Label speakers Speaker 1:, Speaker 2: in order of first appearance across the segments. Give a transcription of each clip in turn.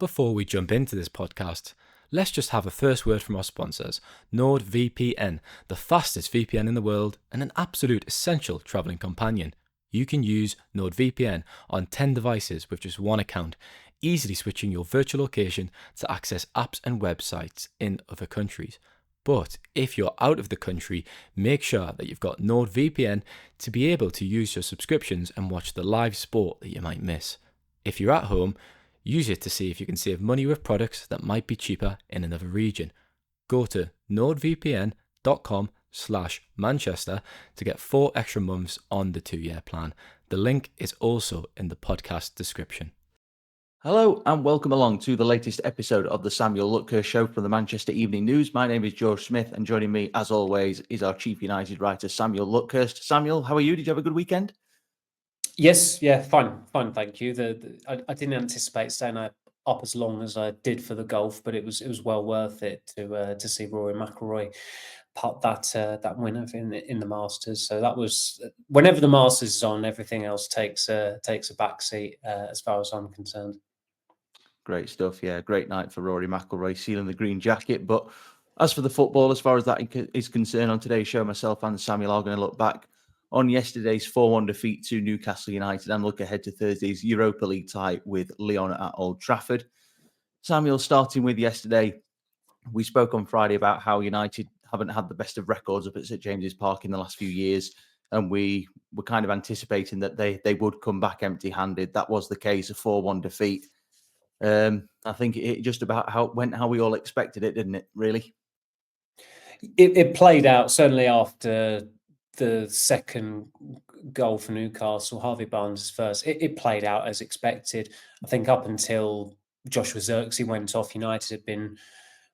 Speaker 1: Before we jump into this podcast, let's just have a first word from our sponsors, NordVPN, the fastest VPN in the world and an absolute essential travelling companion. You can use NordVPN on 10 devices with just one account, easily switching your virtual location to access apps and websites in other countries. But if you're out of the country, make sure that you've got NordVPN to be able to use your subscriptions and watch the live sport that you might miss. If you're at home, use it to see if you can save money with products that might be cheaper in another region. Go to nordvpn.com/Manchester to get 4 extra months on the 2-year plan. The link is also in the podcast description.
Speaker 2: Hello and welcome along to the latest episode of the Samuel Luckhurst Show from the Manchester Evening News. My name is George Smith and joining me as always is our Chief United writer Samuel Luckhurst. Samuel, how are you? Did you have a good weekend?
Speaker 3: Yes, fine, thank you. I didn't anticipate staying up as long as I did for the golf, but it was well worth it to see Rory McIlroy putt that winner in the Masters. So that was, whenever the Masters is on, everything else takes a backseat as far as I'm concerned.
Speaker 2: Great stuff, yeah. Great night for Rory McIlroy, sealing the green jacket. But as for the football, as far as that is concerned, on today's show, myself and Samuel are going to look back on yesterday's 4-1 defeat to Newcastle United and look ahead to Thursday's Europa League tie with Lyon at Old Trafford. Samuel, starting with yesterday, we spoke on Friday about how United haven't had the best of records up at St James's Park in the last few years, and we were kind of anticipating that they would come back empty-handed. That was the case, a 4-1 defeat. I think it just about went how we all expected it, didn't it, really?
Speaker 3: It played out, certainly after the second goal for Newcastle, Harvey Barnes' first. It played out as expected. I think up until Joshua Zirkzee went off, United had been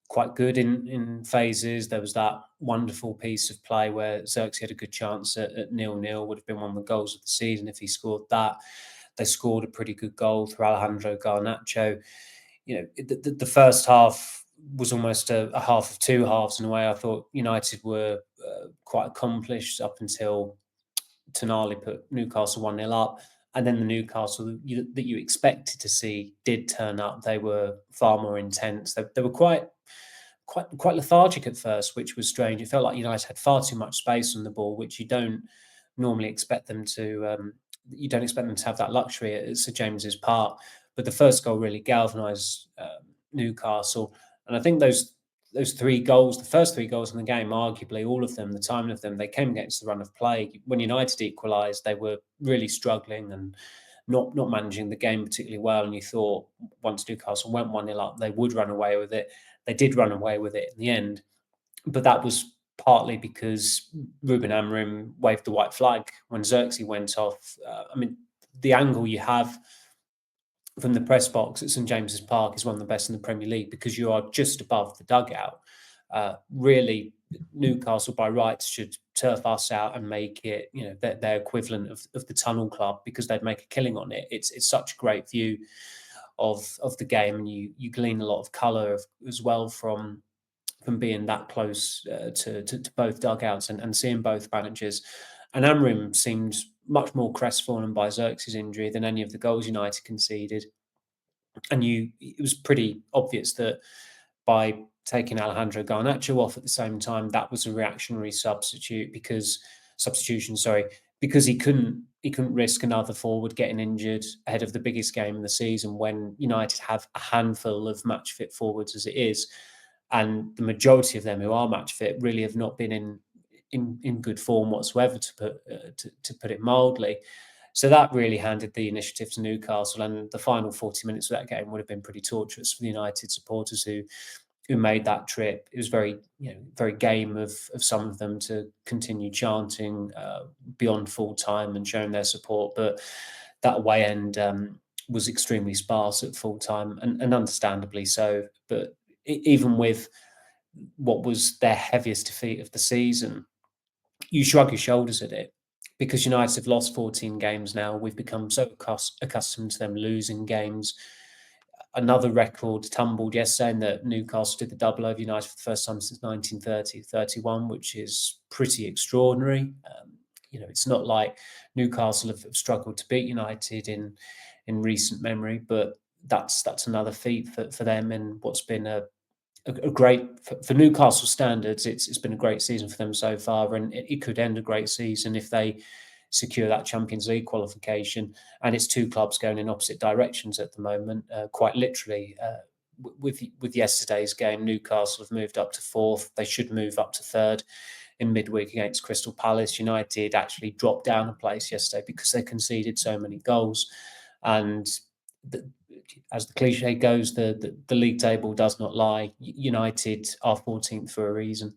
Speaker 3: quite good in phases. There was that wonderful piece of play where Zirkzee had a good chance at 0-0, would have been one of the goals of the season if he scored that. They scored a pretty good goal through Alejandro Garnacho. You know, the first half was almost a half of two halves in a way. I thought United were quite accomplished up until Tonali put Newcastle 1-0 up. And then the Newcastle that you expected to see did turn up. They were far more intense. They were quite lethargic at first, which was strange. It felt like United had far too much space on the ball, which you don't normally expect them to. You don't expect them to have that luxury at St James's Park. But the first goal really galvanised Newcastle, and I think those three goals, the first three goals in the game, arguably all of them, the timing of them, they came against the run of play. When United equalised, they were really struggling and not managing the game particularly well. And you thought once Newcastle went 1-0 up, they would run away with it. They did run away with it in the end, but that was partly because Ruben Amorim waved the white flag when Zirkzee went off. The angle you have from the press box at St James's Park is one of the best in the Premier League because you are just above the dugout. Really, Newcastle by rights should turf us out and make it, their equivalent of the Tunnel Club because they'd make a killing on it. It's such a great view of the game, and you glean a lot of colour as well from being that close to both dugouts and seeing both managers. And Amorim seemed much more crestfallen by Zirkzee's injury than any of the goals United conceded. And it was pretty obvious that by taking Alejandro Garnacho off at the same time, that was a reactionary substitution because he couldn't risk another forward getting injured ahead of the biggest game in the season when United have a handful of match fit forwards as it is. And the majority of them who are match fit really have not been in good form whatsoever, to put it mildly. So that really handed the initiative to Newcastle, and the final 40 minutes of that game would have been pretty torturous for the United supporters who made that trip. It was very game of some of them to continue chanting beyond full time and showing their support, but that away end was extremely sparse at full time, and understandably so. But even with what was their heaviest defeat of the season, you shrug your shoulders at it because United have lost 14 games now. We've become so accustomed to them losing games. Another record tumbled yesterday, saying that Newcastle did the double over United for the first time since 1930-31, which is pretty extraordinary. It's not like Newcastle have struggled to beat United in recent memory, but that's another feat for them, and what's been a great for Newcastle standards. It's been a great season for them so far, and it could end a great season if they secure that Champions League qualification. And it's two clubs going in opposite directions at the moment, quite literally. With yesterday's game, Newcastle have moved up to fourth. They should move up to third in midweek against Crystal Palace. United actually dropped down a place yesterday because they conceded so many goals. And as the cliche goes, the league table does not lie. United are 14th for a reason.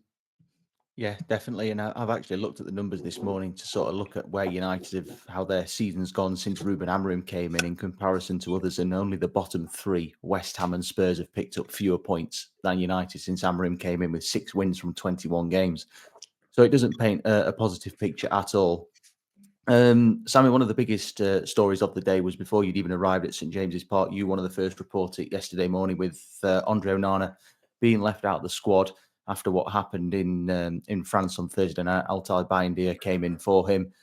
Speaker 2: Yeah, definitely. And I've actually looked at the numbers this morning to sort of look at where United have, how their season's gone since Ruben Amorim came in comparison to others. And only the bottom three, West Ham and Spurs, have picked up fewer points than United since Amorim came in with 6 wins from 21 games. So it doesn't paint a positive picture at all. Sammy, one of the biggest stories of the day was before you'd even arrived at St James's Park. You one of the first report it yesterday morning with Andre Onana being left out of the squad after what happened in France on Thursday night. Altay Bayindir came in for him.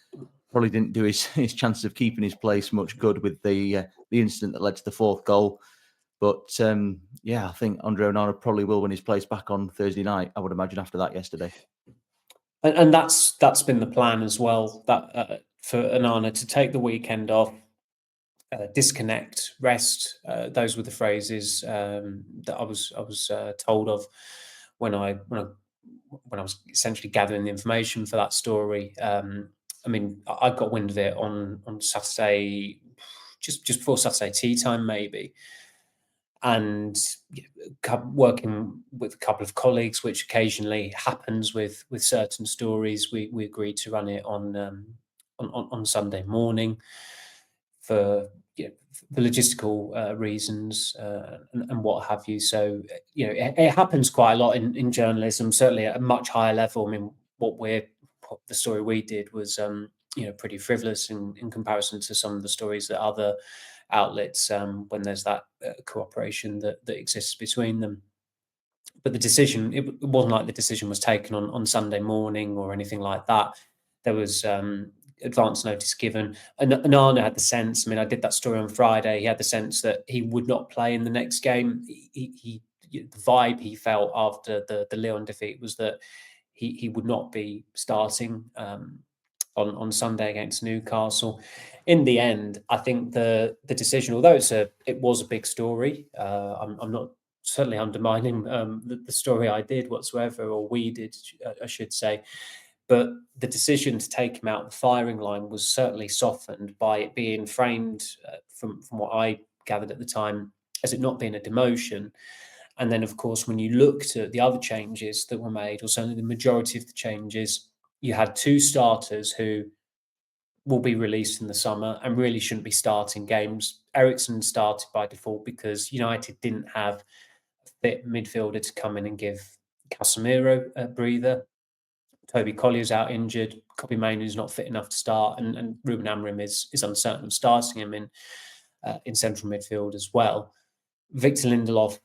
Speaker 2: Probably didn't do his chances of keeping his place much good with the incident that led to the 4th goal. But I think Andre Onana probably will win his place back on Thursday night, I would imagine, after that yesterday.
Speaker 3: And that's been the plan as well, that for Onana to take the weekend off, disconnect, rest. Those were the phrases that I was told of when I was essentially gathering the information for that story. I mean, I got wind of it on Saturday, just before Saturday tea time, maybe. And working with a couple of colleagues, which occasionally happens with certain stories, we agreed to run it on Sunday morning for logistical reasons and what have you. So it happens quite a lot in journalism, certainly at a much higher level. I mean, the story we did was pretty frivolous in comparison to some of the stories that other outlets, when there's that cooperation that exists between them. But the decision, it wasn't like the decision was taken on Sunday morning or anything like that. There was advance notice given. And Onana had the sense, I mean, I did that story on Friday, he had the sense that he would not play in the next game. The vibe he felt after the Lyon defeat was that he would not be starting on Sunday against Newcastle. In the end, I think the decision, although it was a big story, I'm not certainly undermining the story I did whatsoever, or we did, I should say. But the decision to take him out of the firing line was certainly softened by it being framed, from what I gathered at the time, as it not being a demotion. And then, of course, when you looked at the other changes that were made, or certainly the majority of the changes, you had 2 starters who will be released in the summer and really shouldn't be starting games. Eriksen started by default because United didn't have a fit midfielder to come in and give Casemiro a breather. Toby Collier's out injured. Kobbie Mainoo's not fit enough to start, and Ruben Amorim is uncertain of starting him in central midfield as well. Victor Lindelof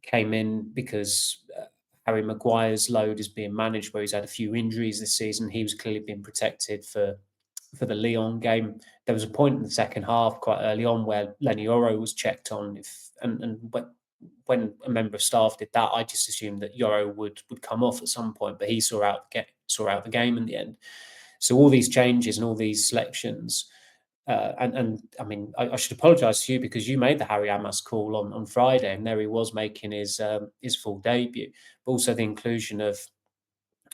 Speaker 3: came in because Harry Maguire's load is being managed, where he's had a few injuries this season. He was clearly being protected for the Lyon game. There was a point in the second half, quite early on, where Lenny Yoro was checked on. When a member of staff did that, I just assumed that Yoro would come off at some point, but he saw out the game in the end. So all these changes and all these selections, and I mean, I should apologise to you because you made the Harry Amass call on Friday, and there he was making his full debut, but also the inclusion of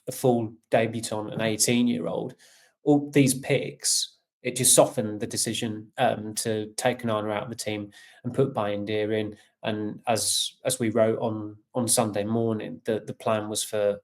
Speaker 3: a full debutant, an 18-year-old. All these picks, it just softened the decision to take Onana out of the team and put Bayindir in. And as we wrote on Sunday morning, the plan was for,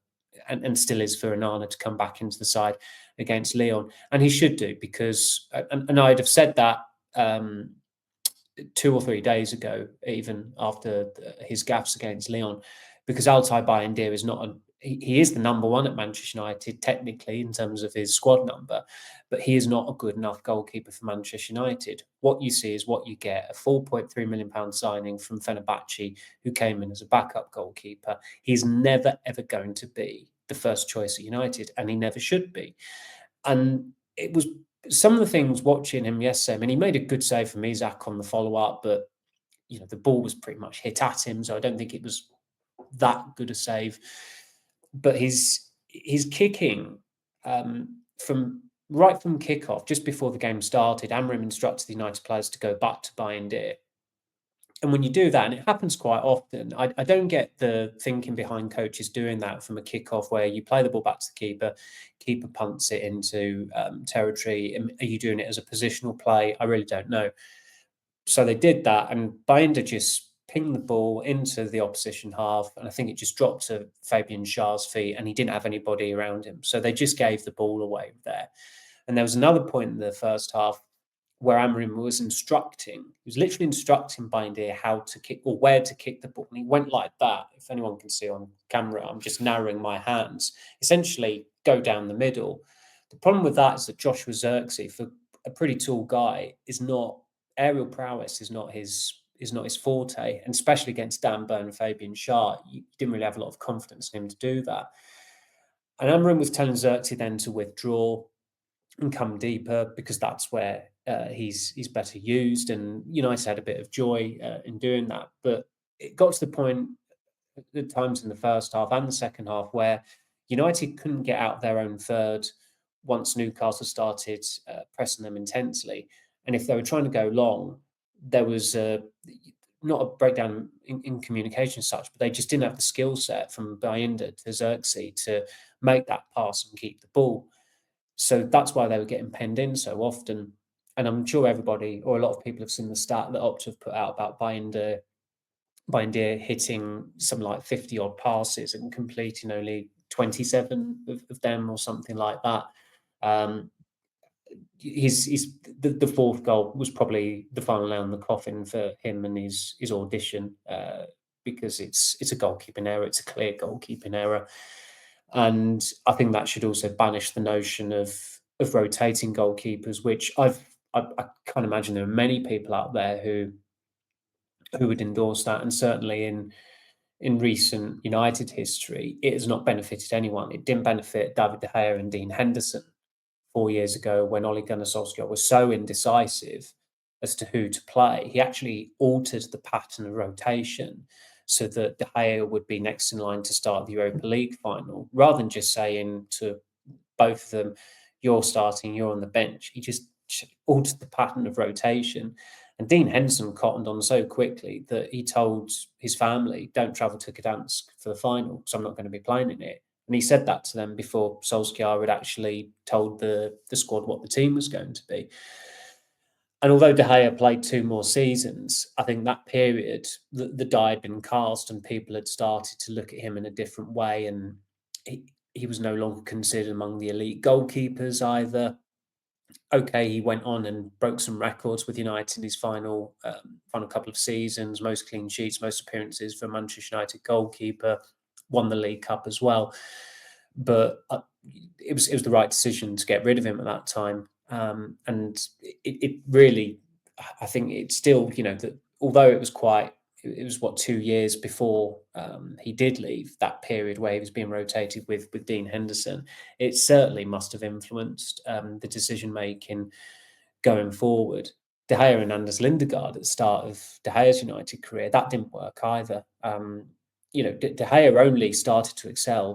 Speaker 3: and still is, for Onana to come back into the side against Lyon. And he should do, because, and I'd have said that 2 or 3 days ago, even after his gaffes against Lyon, because Altay Bayindir is not he is the number 1 at Manchester United, technically, in terms of his squad number, but he is not a good enough goalkeeper for Manchester United. What you see is what you get: a £4.3 million signing from Fenerbahce, who came in as a backup goalkeeper. He's never, ever going to be the first choice at United, and he never should be. And it was some of the things watching him yesterday. I mean, he made a good save from Isak on the follow-up, but the ball was pretty much hit at him, so I don't think it was that good a save. But his kicking from kickoff, just before the game started, Amorim instructed the United players to go back to Bayindir. And when you do that, and it happens quite often, I don't get the thinking behind coaches doing that from a kickoff where you play the ball back to the keeper punts it into territory. Are you doing it as a positional play? I really don't know. So they did that, and Bayindir just pinged the ball into the opposition half, and I think it just dropped to Fabian Schär's feet, and he didn't have anybody around him. So they just gave the ball away there. And there was another point in the first half where Amorim was literally instructing Bayindir how to kick or where to kick the ball. And he went like that. If anyone can see on camera, I'm just narrowing my hands. Essentially, go down the middle. The problem with that is that Joshua Zirkzee, for a pretty tall guy, aerial prowess is not his forte, and especially against Dan Burn and Fabian Schär, you didn't really have a lot of confidence in him to do that. And Amorim was telling Zirkzee then to withdraw and come deeper because that's where he's better used. And United had a bit of joy in doing that. But it got to the point at times in the first half and the second half where United couldn't get out their own third once Newcastle started pressing them intensely. And if they were trying to go long, there was not a breakdown in communication as such, but they just didn't have the skill set from Bayindir to Zirkzee to make that pass and keep the ball. So that's why they were getting penned in so often. And I'm sure everybody or a lot of people have seen the stat that Opta have put out about Bayindir hitting something like 50 odd passes and completing only 27 of them or something like that. The fourth goal was probably the final nail in the coffin for him and his audition because it's a goalkeeping error. It's a clear goalkeeping error. And I think that should also banish the notion of rotating goalkeepers, which I can't imagine there are many people out there who would endorse that. And certainly in recent United history, it has not benefited anyone. It didn't benefit David De Gea and Dean Henderson 4 years ago when Ole Gunnar Solskjaer was so indecisive as to who to play. He actually altered the pattern of rotation so that De Gea would be next in line to start the Europa League final, rather than just saying to both of them, you're starting, you're on the bench. He just altered the pattern of rotation. And Dean Henderson cottoned on so quickly that he told his family, don't travel to Gdansk for the final because I'm not going to be playing in it. And he said that to them before Solskjaer had actually told the squad what the team was going to be. And although De Gea played 2 more seasons, I think that period, the die had been cast and people had started to look at him in a different way. And he was no longer considered among the elite goalkeepers either. Okay, he went on and broke some records with United in his final couple of seasons, most clean sheets, most appearances for a Manchester United goalkeeper, won the League Cup as well. But it was the right decision to get rid of him at that time. And it really, I think it's still, that although it was 2 years before he did leave, that period where he was being rotated with Dean Henderson, it certainly must have influenced the decision making going forward. De Gea and Anders Lindegaard at the start of De Gea's United career, that didn't work either. De Gea only started to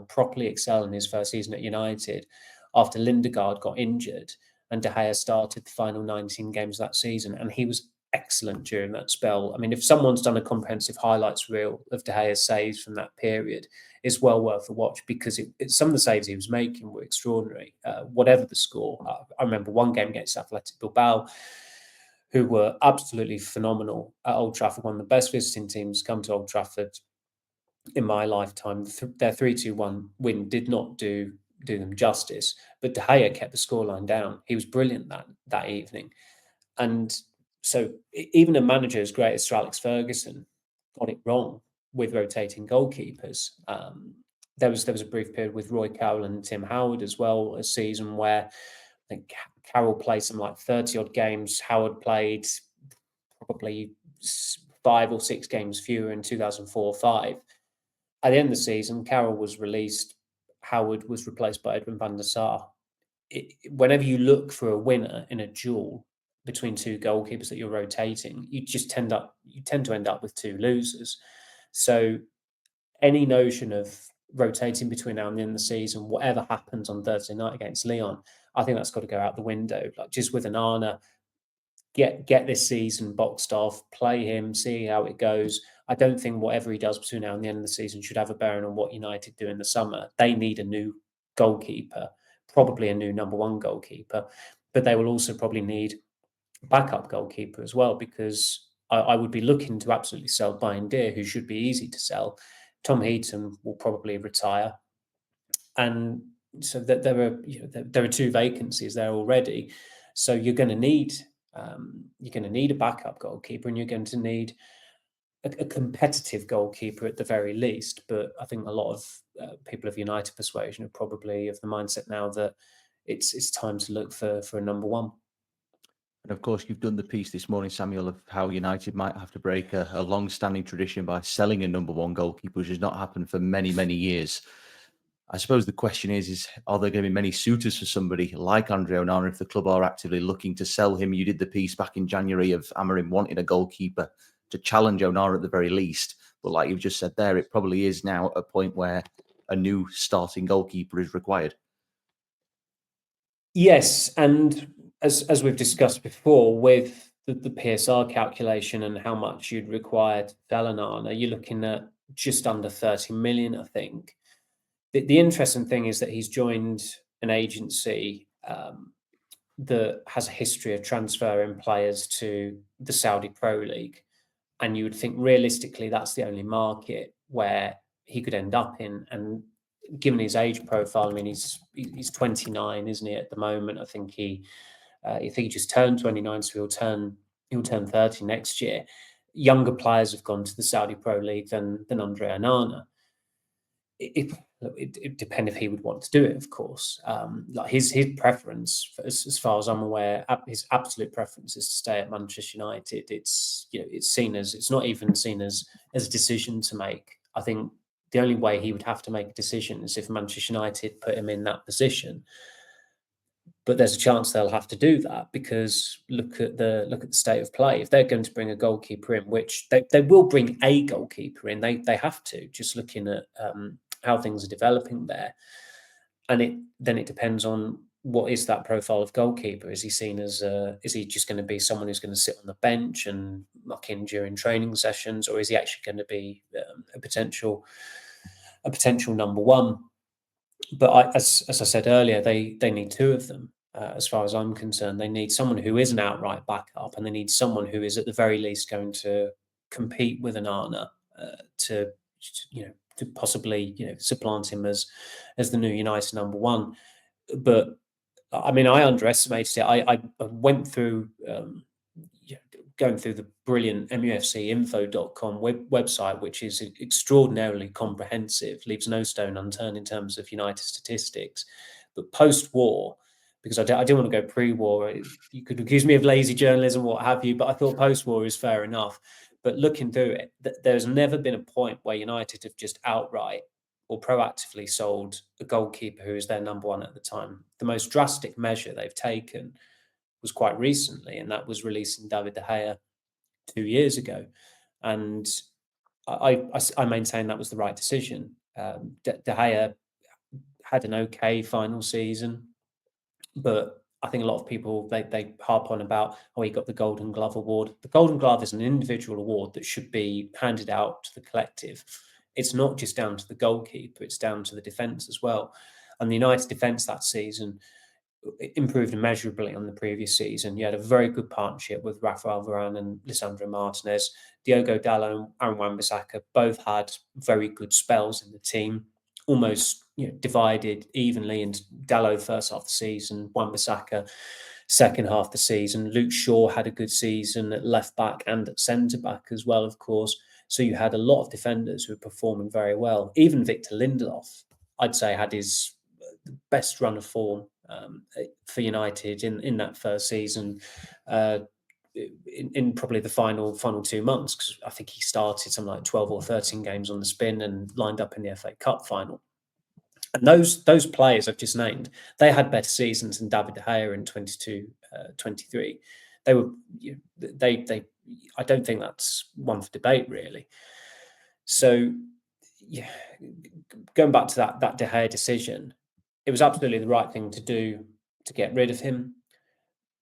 Speaker 3: properly excel in his first season at United after Lindegaard got injured and De Gea started the final 19 games of that season, and he was excellent during that spell. I mean, if someone's done a comprehensive highlights reel of De Gea's saves from that period, it's well worth a watch because some of the saves he was making were extraordinary, whatever the score. I remember one game against Athletic Bilbao, who were absolutely phenomenal at Old Trafford, one of the best visiting teams come to Old Trafford in my lifetime. Their 3-2-1 win did not do them justice, but De Gea kept the scoreline down. He was brilliant that evening. And so even a manager as great as Sir Alex Ferguson got it wrong with rotating goalkeepers. There was a brief period with Roy Carroll and Tim Howard as well, a season where I think Carroll played some like 30-odd games. Howard played probably 5 or 6 games fewer in 2004-05. At the end of the season, Carroll was released. Howard was replaced by Edwin van der Sar. Whenever you look for a winner in a duel between two goalkeepers that you're rotating, you tend to end up with two losers. So any notion of rotating between now and the end of the season, whatever happens on Thursday night against Lyon, I think that's got to go out the window. Like, just with Onana, get this season boxed off, play him, see how it goes. I don't think whatever he does between now and the end of the season should have a bearing on what United do in the summer. They need a new goalkeeper, probably a new number one goalkeeper, but they will also probably need a backup goalkeeper as well, because I would be looking to absolutely sell Bayern Deer, who should be easy to sell. Tom Heaton will probably retire, and so that there are two vacancies there already. So you're going to need a backup goalkeeper, and you're going to need a competitive goalkeeper at the very least. But I think a lot of people of United persuasion are probably of the mindset now that it's time to look for a number one.
Speaker 2: And of course, you've done the piece this morning, Samuel, of how United might have to break a long-standing tradition by selling a number one goalkeeper, which has not happened for many, many years. I suppose the question is are there going to be many suitors for somebody like Andre Onana if the club are actively looking to sell him? You did the piece back in January of Amorim wanting a goalkeeper to challenge Onana at the very least. But like you've just said there, it probably is now a point where a new starting goalkeeper is required.
Speaker 3: Yes, and as we've discussed before, with the PSR calculation and how much you'd require to sell Onana, you're looking at just under 30 million, I think. The interesting thing is that he's joined an agency that has a history of transferring players to the Saudi Pro League. And you would think realistically that's the only market where he could end up in. And given his age profile, I mean, he's 29, isn't he, at the moment? I think he just turned 29, so he'll turn 30 next year. Younger players have gone to the Saudi Pro League than Andre Onana. It depends if he would want to do it, of course. Like his preference, as far as I'm aware, his absolute preference is to stay at Manchester United. It's not even seen as a decision to make. I think the only way he would have to make a decision is if Manchester United put him in that position. But there's a chance they'll have to do that, because look at the state of play. If they're going to bring a goalkeeper in, which they will bring a goalkeeper in, they have to. Just looking at how things are developing there, and it depends on what is that profile of goalkeeper. Is he seen as is he just going to be someone who's going to sit on the bench and muck in during training sessions, or is he actually going to be a potential number one? But as I said earlier, they need two of them. As far as I'm concerned, they need someone who is an outright backup, and they need someone who is at the very least going to compete with Onana to possibly supplant him as the new United number one. But I mean, I underestimated it. I went through going through the brilliant MUFCinfo.com website, which is extraordinarily comprehensive, leaves no stone unturned in terms of United statistics. But post-war, because I didn't want to go pre-war, you could accuse me of lazy journalism, what have you, but I thought post-war is fair enough. But looking through it, there's never been a point where United have just outright or proactively sold a goalkeeper who is their number one at the time. The most drastic measure they've taken was quite recently, and that was releasing David De Gea 2 years ago. And I maintain that was the right decision. De Gea had an okay final season, but I think a lot of people, they harp on about, he got the Golden Glove award. The Golden Glove is an individual award that should be handed out to the collective. It's not just down to the goalkeeper, it's down to the defence as well. And the United defence that season improved immeasurably on the previous season. You had a very good partnership with Rafael Varane and Lisandro Martinez. Diogo Dalot and Aaron Wan-Bissaka both had very good spells in the team, almost divided evenly into Dalot first half of the season, Wan-Bissaka second half of the season. Luke Shaw had a good season at left back and at centre back as well, of course. So you had a lot of defenders who were performing very well. Even Victor Lindelof, I'd say, had his best run of form for United in that first season, in probably the final 2 months, because I think he started something like 12 or 13 games on the spin and lined up in the FA Cup final. And those players I've just named, they had better seasons than David De Gea in 22-23. they were I don't think that's one for debate, really. So, yeah, going back to that De Gea decision, it was absolutely the right thing to do to get rid of him.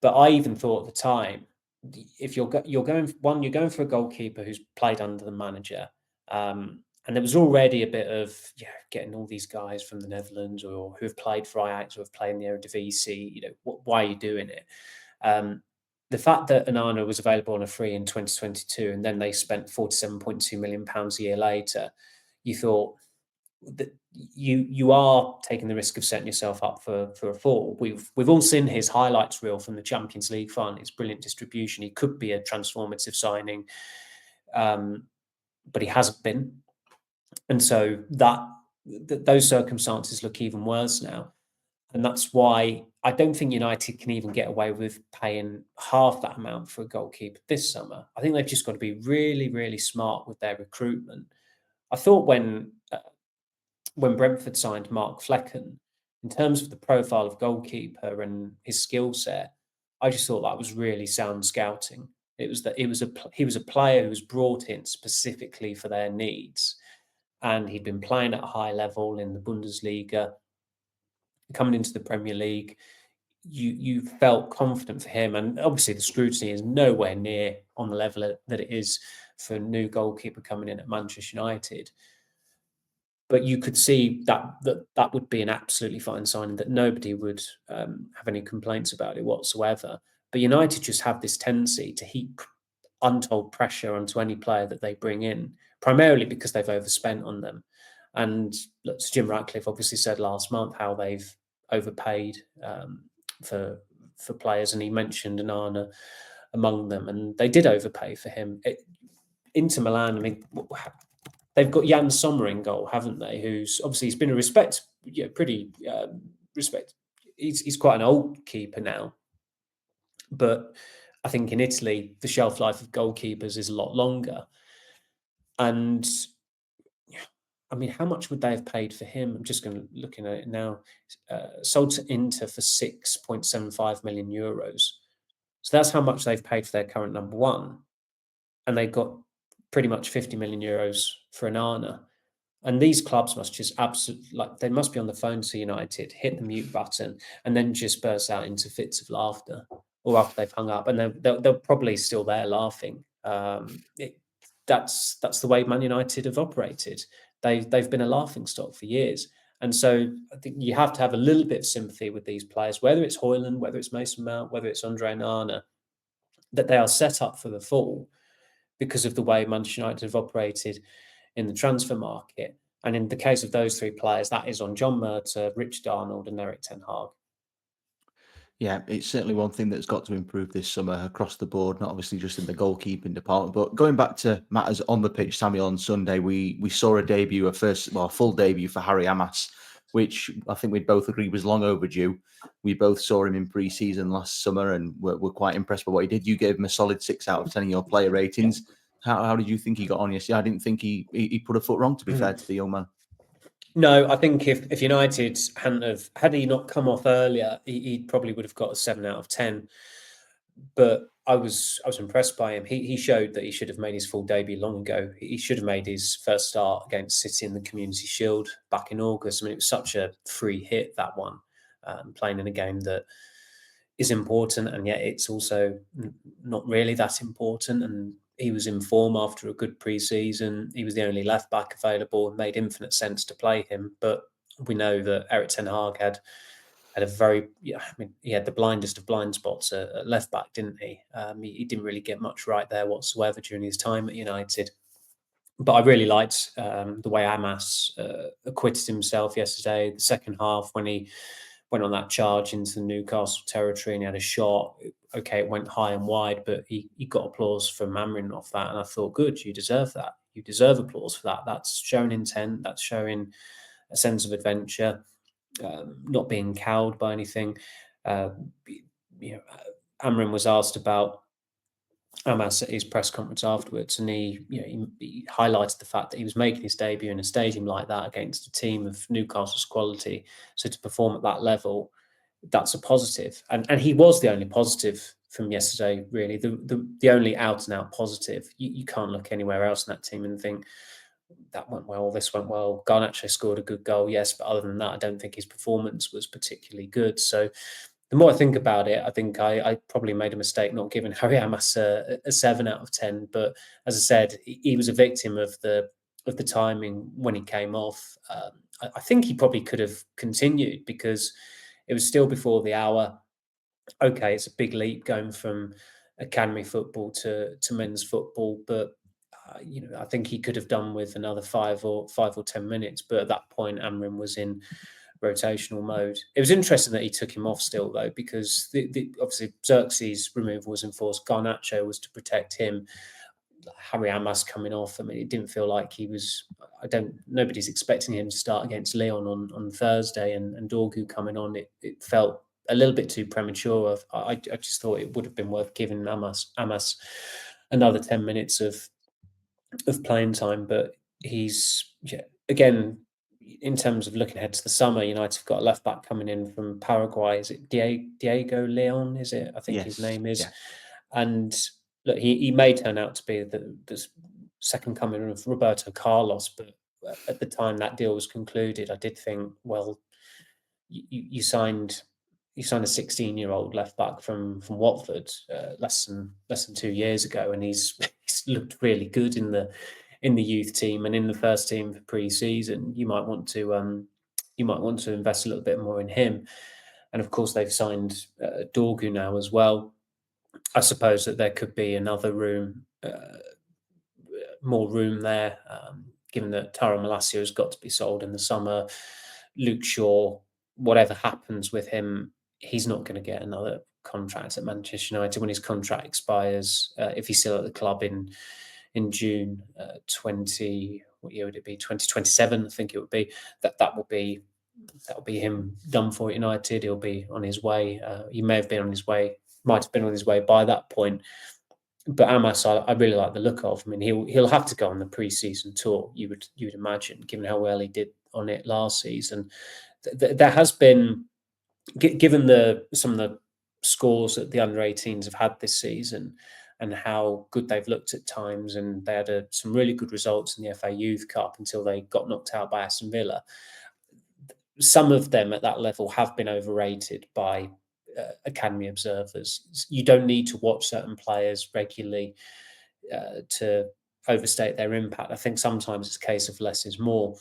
Speaker 3: But I even thought at the time, if you're going for a goalkeeper who's played under the manager, and there was already a bit of getting all these guys from the Netherlands or who have played for Ajax or have played in the Eredivisie. Why are you doing it? The fact that Onana was available on a free in 2022, and then they spent £47.2 million a year later, you thought that you are taking the risk of setting yourself up for a fall. We've all seen his highlights reel from the Champions League final. It's brilliant distribution. He could be a transformative signing, but he hasn't been, and so those circumstances look even worse now. And that's why I don't think United can even get away with paying half that amount for a goalkeeper this summer. I think they've just got to be really, really smart with their recruitment. I thought when Brentford signed Mark Flecken, in terms of the profile of goalkeeper and his skill set, I just thought that was really sound scouting. He was a player who was brought in specifically for their needs, and he'd been playing at a high level in the Bundesliga. Coming into the Premier League, you felt confident for him, and obviously the scrutiny is nowhere near on the level that it is for a new goalkeeper coming in at Manchester United. But you could see that would be an absolutely fine sign, that nobody would have any complaints about it whatsoever. But United just have this tendency to heap untold pressure onto any player that they bring in, primarily because they've overspent on them. And look, Jim Ratcliffe obviously said last month how they've overpaid for players, and he mentioned Onana among them, and they did overpay for him. Inter Milan, I mean, they've got Jan Sommer in goal, haven't they? Who's obviously, he's been pretty respect. He's quite an old keeper now, but I think in Italy the shelf life of goalkeepers is a lot longer. And I mean, how much would they have paid for him? I'm just looking at it now. Sold to Inter for €6.75 million. So that's how much they've paid for their current number one. And they got pretty much €50 million for Onana. And these clubs must just they must be on the phone to United, hit the mute button, and then just burst out into fits of laughter, or after they've hung up, and they're probably still there laughing. That's the way Man United have operated. They've been a laughingstock for years. And so I think you have to have a little bit of sympathy with these players, whether it's Højlund, whether it's Mason Mount, whether it's Andre Onana, that they are set up for the fall because of the way Manchester United have operated in the transfer market. And in the case of those three players, that is on John Murtough, Rich Darnold and Erik ten Hag.
Speaker 2: Yeah, it's certainly one thing that's got to improve this summer across the board, not obviously just in the goalkeeping department. But going back to matters on the pitch, Samuel, on Sunday, we saw a full debut for Harry Amass, which I think we'd both agree was long overdue. We both saw him in pre-season last summer and were quite impressed by what he did. You gave him a solid 6 out of 10 in your player ratings. How did you think he got on yesterday? I didn't think he put a foot wrong, to be fair to the young man.
Speaker 3: No, I think if United had he not come off earlier, he probably would have got a 7 out of 10. But I was impressed by him. He showed that he should have made his full debut long ago. He should have made his first start against City in the Community Shield back in August. I mean, it was such a free hit, that one, playing in a game that is important, and yet it's also not really that important. And he was in form after a good pre-season. He was the only left back available. It made infinite sense to play him. But we know that Erik ten Hag had he had the blindest of blind spots at left back, didn't he? He didn't really get much right there whatsoever during his time at United. But I really liked the way Amass acquitted himself yesterday. The second half, when he went on that charge into the Newcastle territory and he had a shot. Okay, it went high and wide, but he got applause from Amorim off that. And I thought, good, you deserve that. You deserve applause for that. That's showing intent. That's showing a sense of adventure, not being cowed by anything. Amorim was asked about Amass at his press conference afterwards, and he highlighted the fact that he was making his debut in a stadium like that against a team of Newcastle's quality. So to perform at that level, that's a positive. And he was the only positive from yesterday. Really, the only out and out positive. You can't look anywhere else in that team and think that went well, this went well. Garnacho scored a good goal, yes, but other than that, I don't think his performance was particularly good. So the more I think about it, I think I probably made a mistake not giving Harry Amass a 7 out of 10. But as I said, he was a victim of the timing when he came off. I think he probably could have continued because it was still before the hour. Okay, it's a big leap going from academy football to men's football, but I think he could have done with another 5 or 10 minutes. But at that point, Amorim was in rotational mode. It was interesting that he took him off still, though, because obviously Xerxes' removal was enforced. Garnacho was to protect him. Harry Amass coming off. I mean, it didn't feel like he was. Nobody's expecting him to start against Lyon on Thursday, and Dorgu coming on. It felt a little bit too premature. I just thought it would have been worth giving Amass another 10 minutes of playing time, but he's again, in terms of looking ahead to the summer, United have got a left back coming in from Paraguay. Is it Diego Leon? Is it? I think his name is.
Speaker 2: Yeah.
Speaker 3: And look, he may turn out to be the second coming of Roberto Carlos, but at the time that deal was concluded, I did think, well, you signed a 16-year-old left back from Watford less than 2 years ago, and he's looked really good in the youth team and in the first team for pre-season. You might want to invest a little bit more in him, and of course they've signed Dorgu now as well. I suppose that there could be another more room there, given that Tyrone Marshall has got to be sold in the summer. Luke Shaw, whatever happens with him, he's not going to get another contract at Manchester United when his contract expires. If he's still at the club in June 20, what year would it be? 2027, I think it would be. That will be him done for United. He'll be on his way. He might have been on his way by that point. But Amass, I really like the look of. I mean, he'll have to go on the pre-season tour. You would imagine, given how well he did on it last season. There has been, given some of the scores that the under-18s have had this season and how good they've looked at times, and they had some really good results in the FA Youth Cup until they got knocked out by Aston Villa. Some of them at that level have been overrated by academy observers. You don't need to watch certain players regularly to overstate their impact. I think sometimes it's a case of less is more.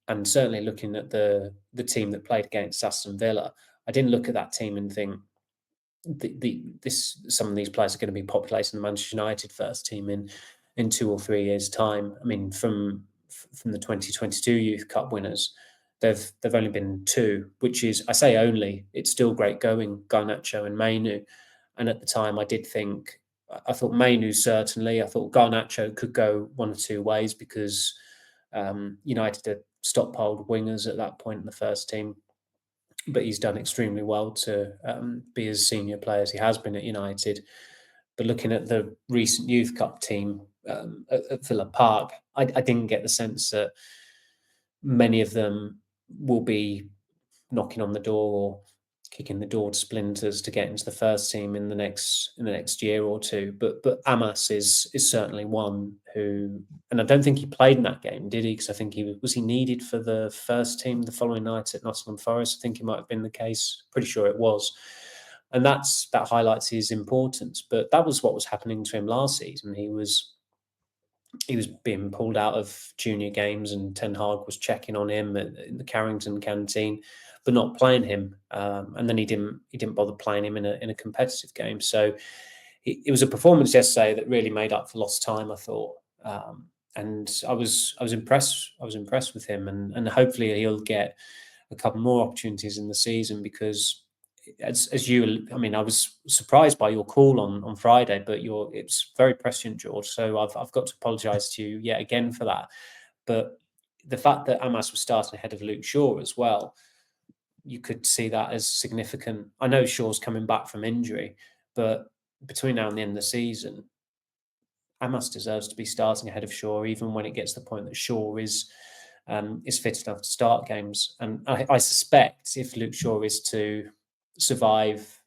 Speaker 3: And certainly looking at the team that played against Aston Villa, I didn't look at that team and think some of these players are going to be populating the Manchester United first team in 2 or 3 years' time. I mean, from the 2022 Youth Cup winners, they've only been 2, which is, I say only, it's still great going, Garnacho and Mainu. And at the time, I thought Mainu certainly. I thought Garnacho could go one or two ways because United had stockpiled wingers at that point in the first team. But he's done extremely well to be as senior player as he has been at United. But looking at the recent Youth Cup team at Villa Park, I didn't get the sense that many of them will be knocking on the door or kicking the door to splinters to get into the first team in the next year or two. But Amass is certainly one who, and I don't think he played in that game, did he? Because I think he needed for the first team the following night at Nottingham Forest. I think it might have been the case. Pretty sure it was. And that highlights his importance. But that was what was happening to him last season. He was being pulled out of junior games, and Ten Hag was checking on him in the Carrington canteen, but not playing him. And then he didn't bother playing him in a competitive game. So it was a performance yesterday that really made up for lost time, I thought. And I was impressed. I was impressed with him, and hopefully he'll get a couple more opportunities in the season because. I was surprised by your call on Friday, but it's very prescient, George. So I've got to apologise to you yet again for that. But the fact that Amass was starting ahead of Luke Shaw as well, you could see that as significant. I know Shaw's coming back from injury, but between now and the end of the season, Amass deserves to be starting ahead of Shaw, even when it gets to the point that Shaw is fit enough to start games. And I suspect if Luke Shaw is to survive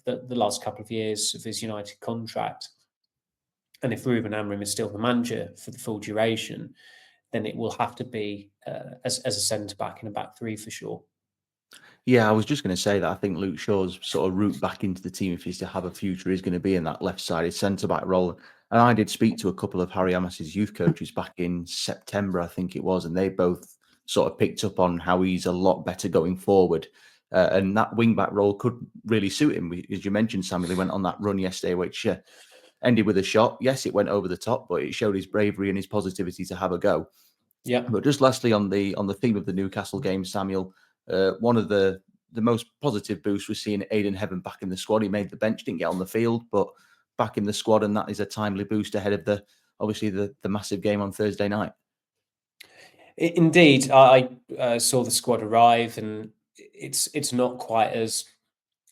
Speaker 3: the last couple of years of his United contract. And if Ruben Amorim is still the manager for the full duration, then it will have to be as a centre-back in a back three for sure.
Speaker 2: Yeah, I was just going to say that I think Luke Shaw's sort of route back into the team, if he's to have a future, is going to be in that left-sided centre-back role. And I did speak to a couple of Harry Amass's youth coaches back in September, I think it was, and they both sort of picked up on how he's a lot better going forward. And that wing-back role could really suit him. As you mentioned, Samuel, he went on that run yesterday, which ended with a shot. Yes, it went over the top, but it showed his bravery and his positivity to have a go.
Speaker 3: Yeah.
Speaker 2: But just lastly, on the theme of the Newcastle game, Samuel, one of the most positive boosts was seeing Aidan Heaven back in the squad. He made the bench, didn't get on the field, but back in the squad, and that is a timely boost ahead of the massive game on Thursday night.
Speaker 3: Indeed, I saw the squad arrive, and it's not quite as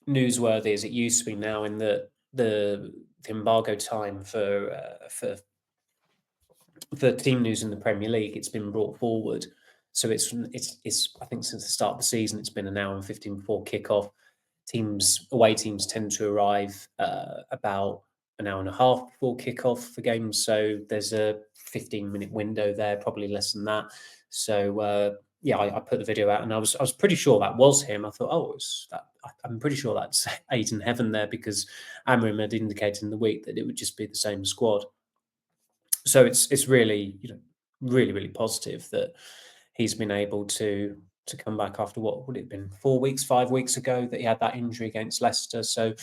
Speaker 3: newsworthy as it used to be now. In the embargo time for team news in the Premier League, it's been brought forward. So it's I think since the start of the season, it's been an hour and 15 before kickoff. Away teams tend to arrive about an hour and a half before kickoff for games. So there's a 15-minute window there, probably less than that. So I put the video out, and I was pretty sure that was him. I thought, I'm pretty sure that's Aidan Heaven there, because Amorim had indicated in the week that it would just be the same squad. So it's really, really, really positive that he's been able to come back after what would it have been 4 weeks, 5 weeks ago that he had that injury against Leicester. So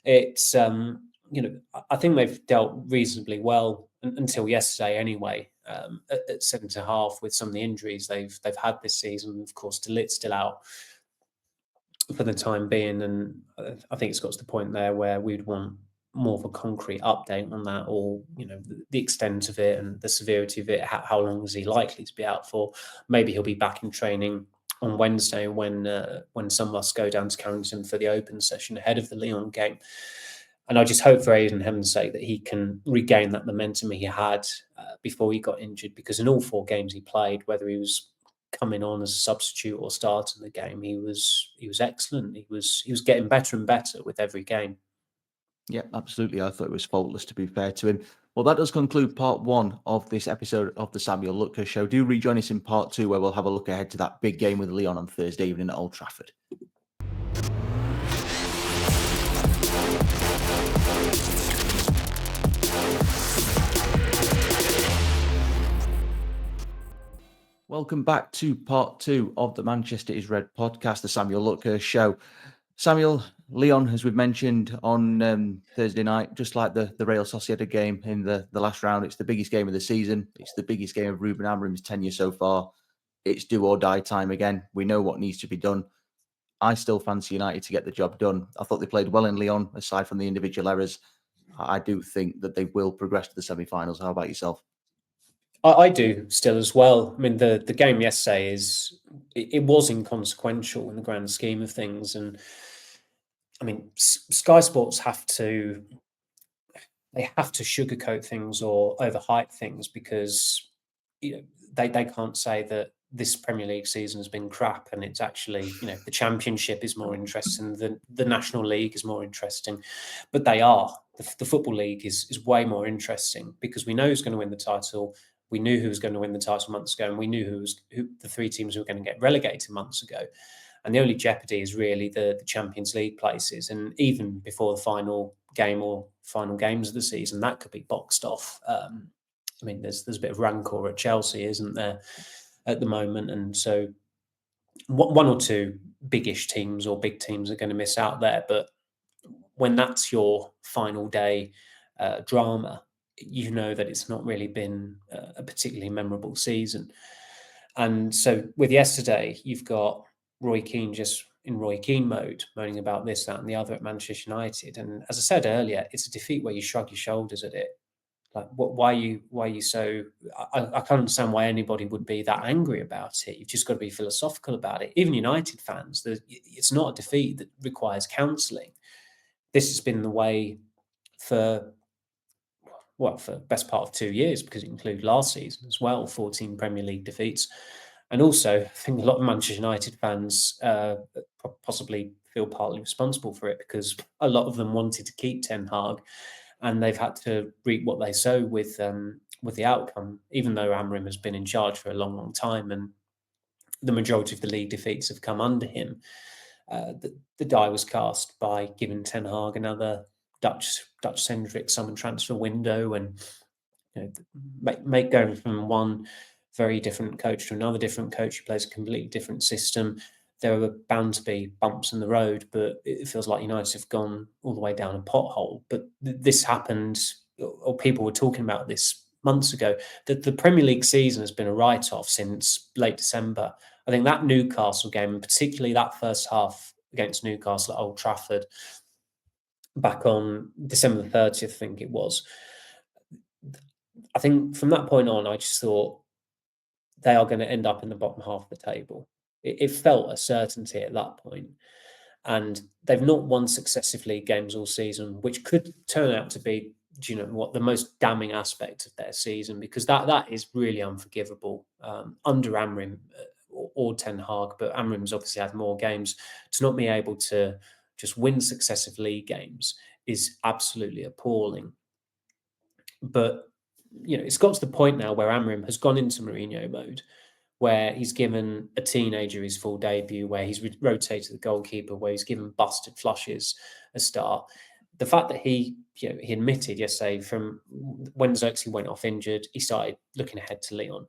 Speaker 3: it's I think they've dealt reasonably well until yesterday anyway. At centre half with some of the injuries they've had this season. Of course, De Ligt's still out for the time being, and I think it's got to the point there where we'd want more of a concrete update on that, or the extent of it and the severity of it. How long is he likely to be out for? Maybe he'll be back in training on Wednesday when some of us go down to Carrington for the open session ahead of the Lyon game. And I just hope for Aidan Heaven's sake that he can regain that momentum he had before he got injured, because in all 4 games he played, whether he was coming on as a substitute or starting the game, he was excellent. He was getting better and better with every game.
Speaker 2: Yeah, absolutely. I thought it was faultless, to be fair to him. Well, that does conclude part 1 of this episode of the Samuel Luckhurst Show. Do rejoin us in part 2, where we'll have a look ahead to that big game with Lyon on Thursday evening at Old Trafford. Welcome back to part 2 of the Manchester is Red podcast, the Samuel Luckhurst Show. Samuel, Lyon, as we've mentioned on Thursday night, just like the Real Sociedad game in the last round, it's the biggest game of the season. It's the biggest game of Ruben Amorim's tenure so far. It's do or die time again. We know what needs to be done. I still fancy United to get the job done. I thought they played well in Lyon, aside from the individual errors. I do think that they will progress to the semi-finals. How about yourself?
Speaker 3: I do still as well. I mean, the game yesterday it was inconsequential in the grand scheme of things. And I mean, Sky Sports have to sugarcoat things or overhype things, because they can't say that this Premier League season has been crap and it's actually, the Championship is more interesting, the National League is more interesting. But they are. The Football League is way more interesting, because we know who's going to win the title. We knew who was going to win the title months ago, and we knew who the 3 teams who were going to get relegated months ago. And the only jeopardy is really the Champions League places. And even before the final game or final games of the season, that could be boxed off. I mean, there's a bit of rancor at Chelsea, isn't there, at the moment? And so 1 or 2 biggish teams or big teams are going to miss out there. But when that's your final day drama, you know that it's not really been a particularly memorable season. And so with yesterday, you've got Roy Keane just in Roy Keane mode, moaning about this, that and the other at Manchester United. And as I said earlier, it's a defeat where you shrug your shoulders at it. Like, why are you so... I can't understand why anybody would be that angry about it. You've just got to be philosophical about it. Even United fans, it's not a defeat that requires counselling. This has been the way for best part of 2 years, because it includes last season as well, 14 Premier League defeats. And also, I think a lot of Manchester United fans possibly feel partly responsible for it, because a lot of them wanted to keep Ten Hag, and they've had to reap what they sow with the outcome, even though Amorim has been in charge for a long, long time, and the majority of the league defeats have come under him. The die was cast by giving Ten Hag another Dutch-centric summer transfer window, and make going from one very different coach to another different coach who plays a completely different system. There are bound to be bumps in the road, but it feels like United have gone all the way down a pothole. But this happened, or people were talking about this months ago, that the Premier League season has been a write-off since late December. I think that Newcastle game, and particularly that first half against Newcastle at Old Trafford back on December the 30th, I think it was. I think from that point on, I just thought they are going to end up in the bottom half of the table. It felt a certainty at that point. And they've not won successive league games all season, which could turn out to be, the most damning aspect of their season, because that is really unforgivable under Amorim or Ten Hag. But Amorim's obviously had more games. To not be able to just win successive league games is absolutely appalling. But it's got to the point now where Amorim has gone into Mourinho mode, where he's given a teenager his full debut, where he's rotated the goalkeeper, where he's given busted flushes a start. The fact that he admitted yesterday, from when Xerxes went off injured, he started looking ahead to Lyon.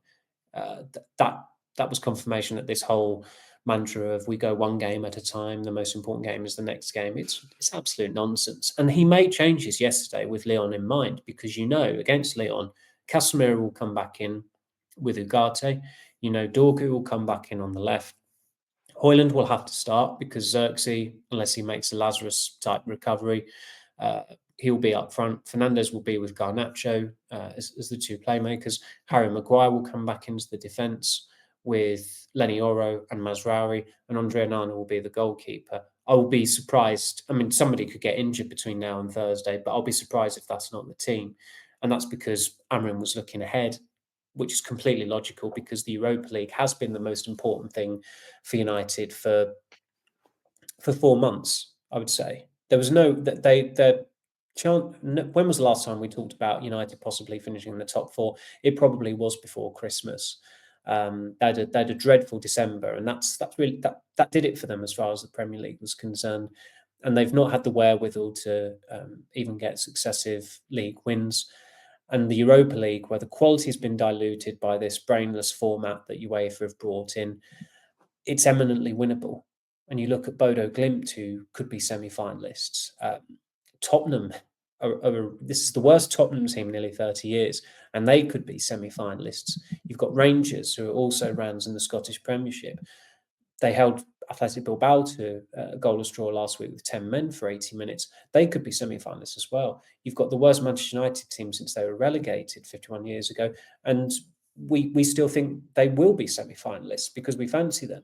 Speaker 3: That was confirmation that this whole mantra of we go one game at a time, the most important game is the next game, it's absolute nonsense. And he made changes yesterday with Lyon in mind, because against Lyon, Casemiro will come back in with Ugarte. Dorgu will come back in on the left. Højlund will have to start, because Xerxes, unless he makes a Lazarus-type recovery, he'll be up front. Fernandes will be with Garnacho as the two playmakers. Harry Maguire will come back into the defence with Lenny Oro and Mazraoui, and Andre Onana will be the goalkeeper. I will be surprised. I mean, somebody could get injured between now and Thursday, but I'll be surprised if that's not the team. And that's because Amorim was looking ahead, which is completely logical, because the Europa League has been the most important thing for United for 4 months, I would say. There was when was the last time we talked about United possibly finishing in the top 4? It probably was before Christmas. They had a dreadful December, and that's really that did it for them as far as the Premier League was concerned. And they've not had the wherewithal to even get successive league wins. And the Europa League, where the quality has been diluted by this brainless format that UEFA have brought in, it's eminently winnable. And you look at Bodo Glimt, who could be semi-finalists. Tottenham, this is the worst Tottenham team in nearly 30 years, and they could be semi-finalists. You've got Rangers, who are also rounds in the Scottish Premiership. They held Athletic Bilbao to a goalless draw last week with 10 men for 80 minutes. They could be semi-finalists as well. You've got the worst Manchester United team since they were relegated 51 years ago, and we still think they will be semi-finalists because we fancy them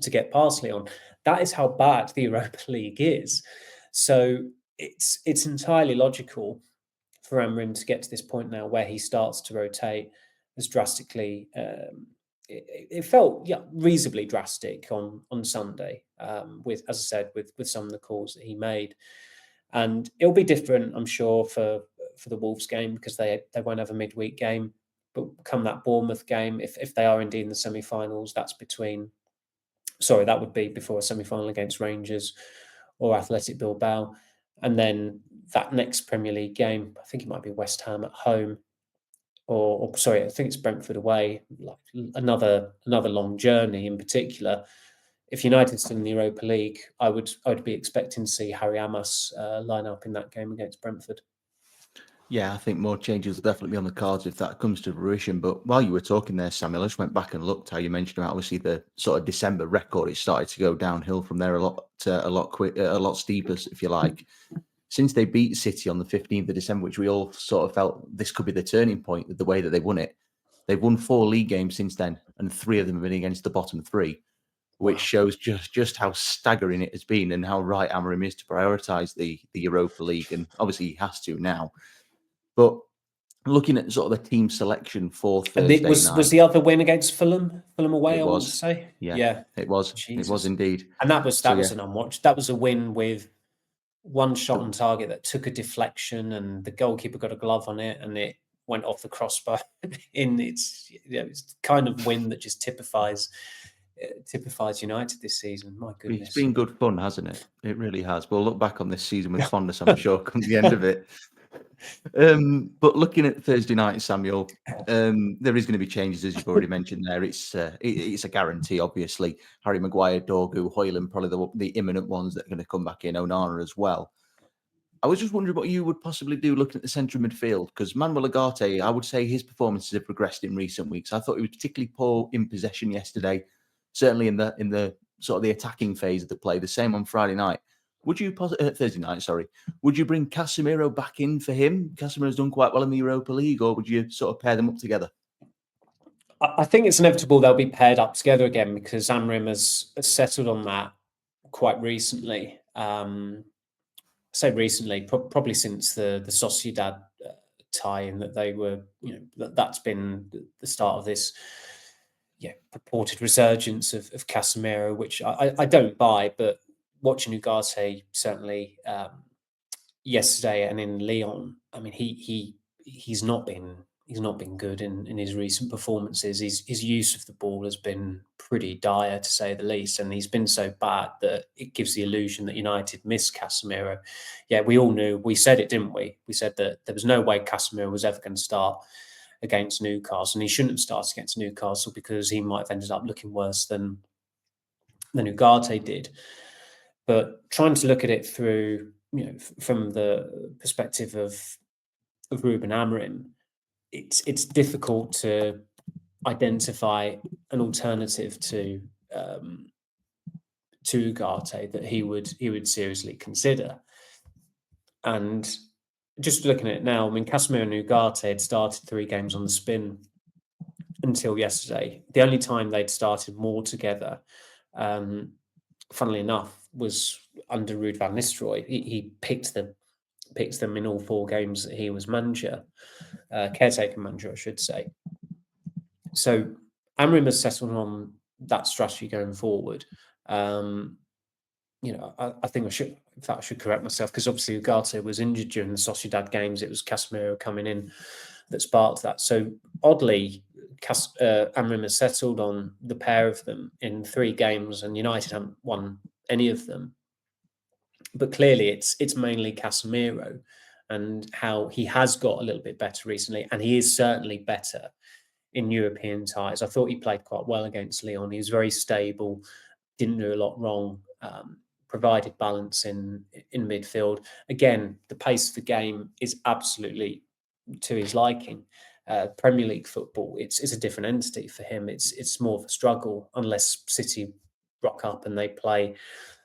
Speaker 3: to get past Lyon. That is how bad the Europa League is. So it's entirely logical for Amorim to get to this point now where he starts to rotate as drastically. It felt reasonably drastic on Sunday, with, as I said, with some of the calls that he made. And it'll be different, I'm sure, for the Wolves game, because they won't have a midweek game. But come that Bournemouth game, if they are indeed in the semi-finals, that would be before a semi-final against Rangers or Athletic Bilbao. And then that next Premier League game, I think it might be West Ham at home, or I think it's Brentford away, like another long journey in particular. If United's still in the Europa League, I would be expecting to see Harry Amass line up in that game against Brentford.
Speaker 2: Yeah, I think more changes will definitely be on the cards if that comes to fruition. But while you were talking there, Samuel, I just went back and looked how you mentioned about obviously the sort of December record. It started to go downhill from there a lot steeper, if you like. Since they beat City on the 15th of December, which we all sort of felt this could be the turning point with the way that they won it, they've won 4 league games since then, and 3 of them have been against the bottom 3, which shows just how staggering it has been and how right Amorim is to prioritise the Europa League. And obviously he has to now. But looking at sort of the team selection for
Speaker 3: And
Speaker 2: Thursday
Speaker 3: was
Speaker 2: night,
Speaker 3: the other win against Fulham away,
Speaker 2: it
Speaker 3: I want to
Speaker 2: was,
Speaker 3: say?
Speaker 2: yeah, it was
Speaker 3: Jesus.
Speaker 2: indeed.
Speaker 3: And that was
Speaker 2: So, yeah.
Speaker 3: an unwatched. That was a win with one shot
Speaker 2: The-
Speaker 3: on target that took a deflection, and the goalkeeper got a glove on it, and it went off the crossbar. It's kind of win that just typifies United this season. My
Speaker 2: It's
Speaker 3: goodness.
Speaker 2: been good fun, hasn't it? It really has. We'll look back on this season with fondness, I'm sure, come the end of it. But looking at Thursday night, Samuel, there is going to be changes, as you've already mentioned there. It's a guarantee, obviously. Harry Maguire, Dorgu, Hoyland, probably the imminent ones that are going to come back in, Onana as well. I was just wondering what you would possibly do looking at the centre of midfield, because Manuel Ugarte, I would say his performances have progressed in recent weeks. I thought he was particularly poor in possession yesterday, certainly in the sort of the attacking phase of the play. The same on Friday night. Would you Thursday night? Sorry. Would you bring Casemiro back in for him? Casemiro's done quite well in the Europa League, or would you sort of pair them up together?
Speaker 3: I think it's inevitable they'll be paired up together again, because Amorim has settled on that quite recently. Say recently, probably since the Sociedad tie-in, that they were, that's been the start of this purported resurgence of Casemiro, which I don't buy. But watching Ugarte certainly yesterday and in Lyon, I mean, he's not been good in his recent performances. His use of the ball has been pretty dire, to say the least, and he's been so bad that it gives the illusion that United miss Casemiro. Yeah, we all knew. We said it, didn't we? We said that there was no way Casemiro was ever going to start against Newcastle, and he shouldn't have started against Newcastle, because he might have ended up looking worse than Ugarte did. But trying to look at it through, from the perspective of Ruben Amorim, it's difficult to identify an alternative to Ugarte that he would seriously consider. And just looking at it now, I mean, Casemiro and Ugarte had started 3 games on the spin until yesterday. The only time they'd started more together, funnily enough, was under Ruud van Nistelrooy. He picked them in all 4 games that he was manager, caretaker manager, I should say. So Amorim has settled on that strategy going forward. I think I should correct myself, because obviously Ugarte was injured during the Sociedad games. It was Casemiro coming in that sparked that. So oddly, Amorim has settled on the pair of them in 3 games, and United haven't won any of them. But clearly, it's mainly Casemiro, and how he has got a little bit better recently, and he is certainly better in European ties. I thought he played quite well against Lyon. He was very stable, didn't do a lot wrong, provided balance in midfield. Again, the pace of the game is absolutely to his liking. Premier League football, it's a different entity for him. It's more of a struggle, unless City rock up and they play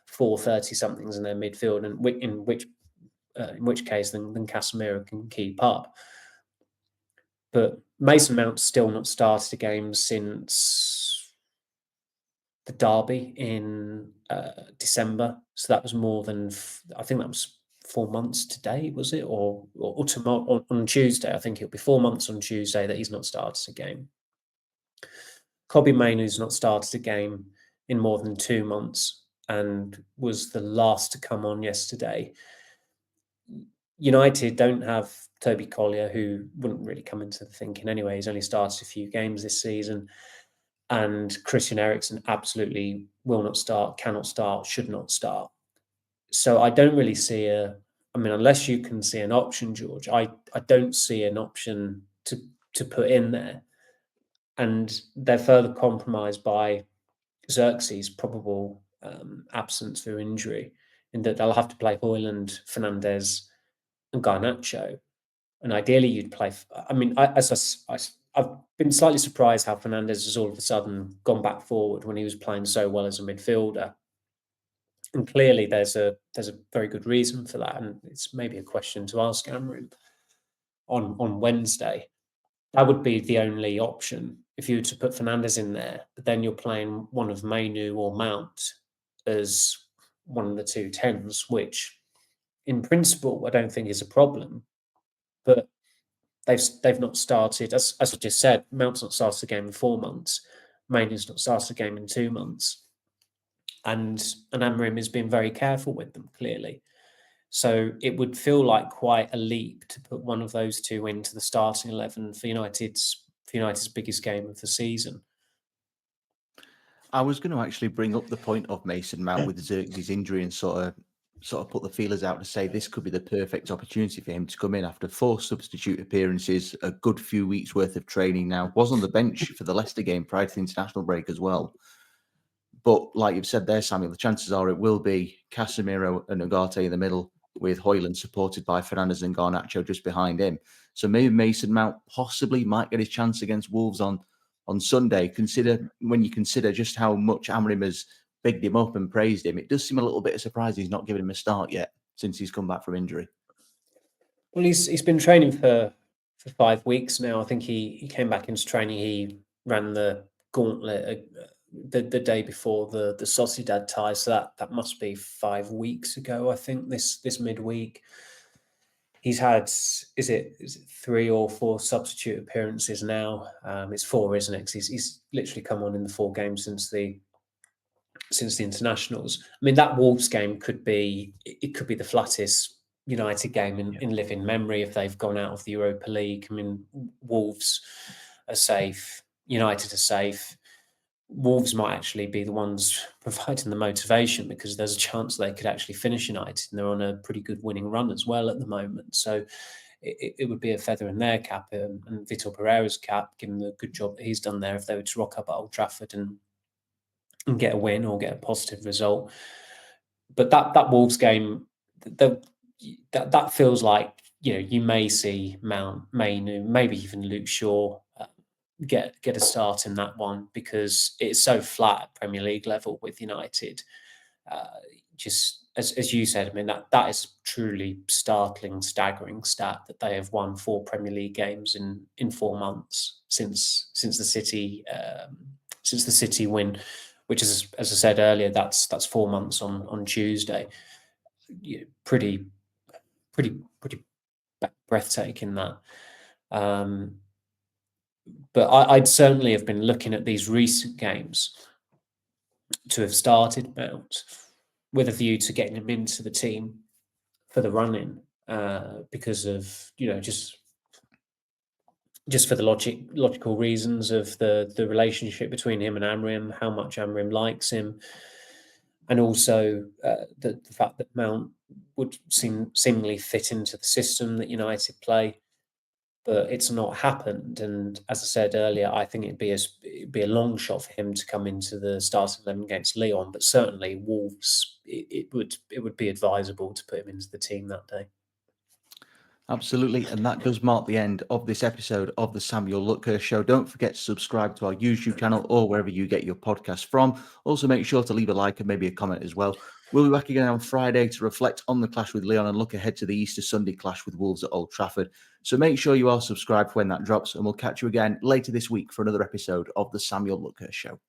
Speaker 3: 4 30-somethings in their midfield, and in which case then Casemiro can keep up. But Mason Mount's still not started a game since the derby in December. So that was more than, I think that was 4 months today, was it? Or tomorrow, on Tuesday. I think it'll be 4 months on Tuesday that he's not started a game. Kobbie Mainoo's not started a game in more than 2 months, and was the last to come on yesterday. United don't have Toby Collier, who wouldn't really come into the thinking anyway. He's only started a few games this season. And Christian Eriksen absolutely will not start, cannot start, should not start. So I don't really see unless you can see an option, George, I don't see an option to put in there. And they're further compromised by Xerxes' probable absence through injury, in that they'll have to play Hoyland, Fernandes, and Garnacho. And ideally, you'd play. I've been slightly surprised how Fernandes has all of a sudden gone back forward when he was playing so well as a midfielder. And clearly, there's a very good reason for that, and it's maybe a question to ask Amorim on Wednesday. That would be the only option if you were to put Fernandes in there, but then you're playing one of Mainoo or Mount as one of the 2 10s, which in principle I don't think is a problem. But they've not started, as I just said, Mount's not started a game in 4 months, Mainoo's not started a game in 2 months, and Amorim has been very careful with them, clearly. So it would feel like quite a leap to put one of those two into the starting 11 for United's biggest game of the season.
Speaker 2: I was going to actually bring up the point of Mason Mount with Xerxes' injury and sort of put the feelers out to say this could be the perfect opportunity for him to come in after 4 substitute appearances, a good few weeks worth of training now. Was on the bench for the Leicester game prior to the international break as well. But like you've said there, Samuel, the chances are it will be Casemiro and Ugarte in the middle, with Højlund supported by Fernandes and Garnacho just behind him. So maybe Mason Mount possibly might get his chance against Wolves on Sunday. When you consider just how much Amorim has bigged him up and praised him, it does seem a little bit of surprise he's not given him a start yet since he's come back from injury.
Speaker 3: Well, he's been training for 5 weeks now. I think he came back into training. He ran the gauntlet the day before the Sociedad tie, so that must be 5 weeks ago. I think this midweek he's had is it 3 or 4 substitute appearances now. It's 4, isn't it? 'Cause he's literally come on in the 4 games since the internationals. I mean, that Wolves game could be the flattest United game in living memory if they've gone out of the Europa League. I mean, Wolves are safe, United are safe. Wolves might actually be the ones providing the motivation, because there's a chance they could actually finish United, and they're on a pretty good winning run as well at the moment. So it would be a feather in their cap, and Vitor Pereira's cap, given the good job that he's done there, if they were to rock up at Old Trafford and get a win or get a positive result. But that Wolves game, that feels like you may see Mount, Mainoo, maybe even Luke Shaw get a start in that one, because it's so flat at Premier League level with United. Just as you said, I mean, that is truly startling, staggering stat that they have won 4 Premier League games in 4 months since the City win, which is, as I said earlier, that's 4 months on Tuesday. Pretty breathtaking, that. But I'd certainly have been looking at these recent games to have started Mount with a view to getting him into the team for the run-in, because of just for the logical reasons of the relationship between him and Amorim, how much Amorim likes him, and also the fact that Mount would seemingly fit into the system that United play. But it's not happened, and as I said earlier, I think it'd be a long shot for him to come into the starting 11 against Lyon. But certainly Wolves, it would be advisable to put him into the team that day.
Speaker 2: Absolutely, and that does mark the end of this episode of the Samuel Luckhurst Show. Don't forget to subscribe to our YouTube channel or wherever you get your podcast from. Also, make sure to leave a like and maybe a comment as well. We'll be back again on Friday to reflect on the clash with Lyon and look ahead to the Easter Sunday clash with Wolves at Old Trafford. So make sure you are subscribed when that drops, and we'll catch you again later this week for another episode of the Samuel Luckhurst Show.